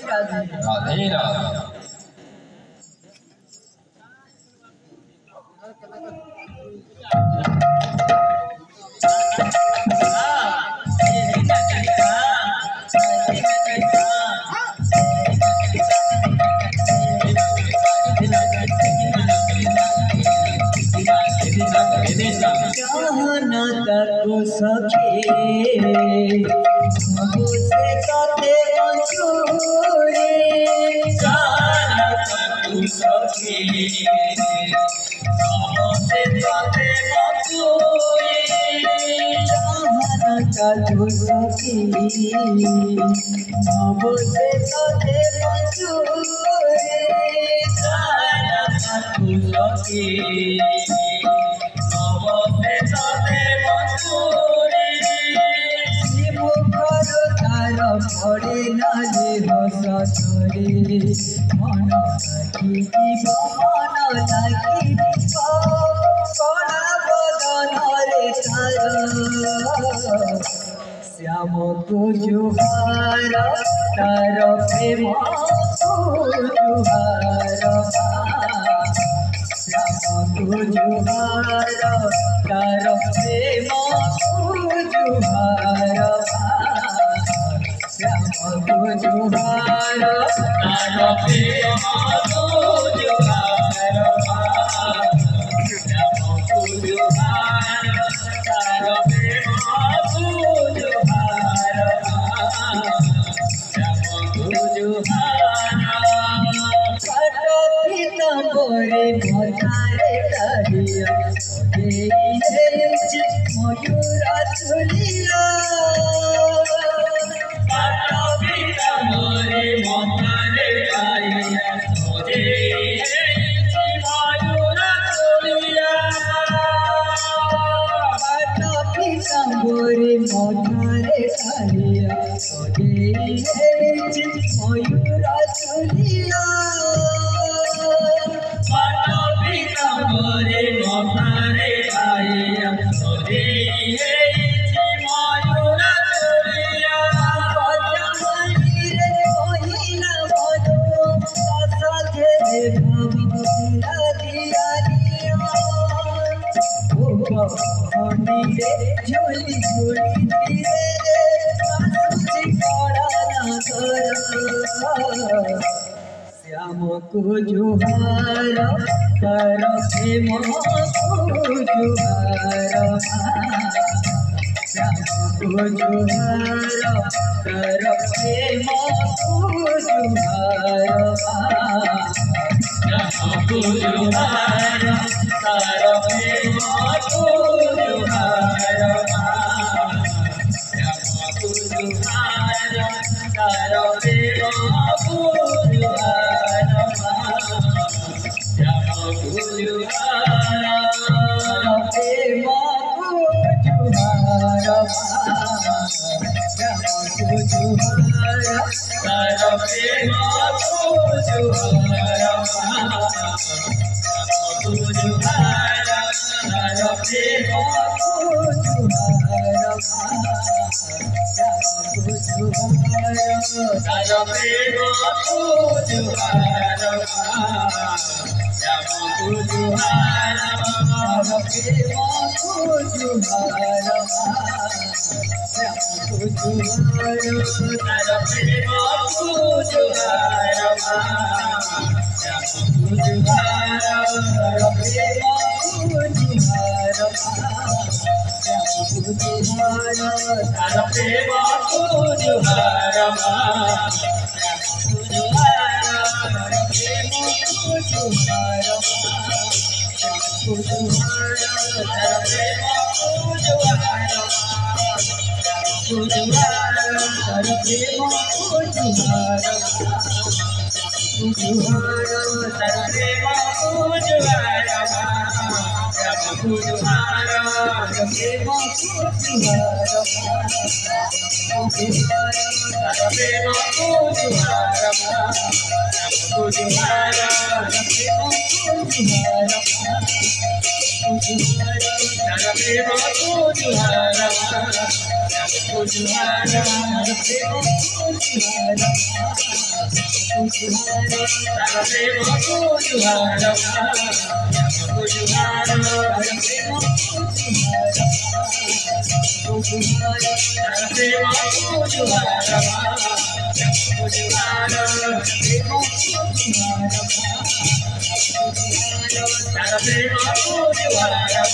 राधे राधे। कहना तको सखे मुझसे कते मंजूरे कहना तको सखे मुझसे कते मंजूरे कहना तको सखे मुझसे कते मंजूरे कहना तको सखे पड़े लागे हस छोरे मन लागी मन लागी कड़ा बदन रे तार श्याम को जुहार तार प्रेम को जुहार श्याम को जुहार तार प्रेम को जुहार श्याम को जुहार तार प्रेम को जुहार श्याम को जुहार तार प्रेम को जुहार श्याम को जुहार काट पीताम्बरे भजारे तारिया मयूरा झुलिया गोरे मोठारे कालिया मयूरा झुलिया गोरे मोठारे कालिया मयूरा झुलिया रे कोहिला मनो साथे भवला दिया झोली झोली श्याम को जुहार कर प्रेम को जुहार श्याम को जुहार कर प्रेम को जुहार श्याम को जुहार कर प्रेम को जुहार श्याम को जुहार कर प्रेम को जुहार श्याम को जुहार प्रेम को जुहार श्याम को जुहार कर प्रेम को जुहार तारा प्रेम को जुहारा को जुहारा तारा प्रेम को जुहारा को जुहारा तारा प्रेम को जुहारा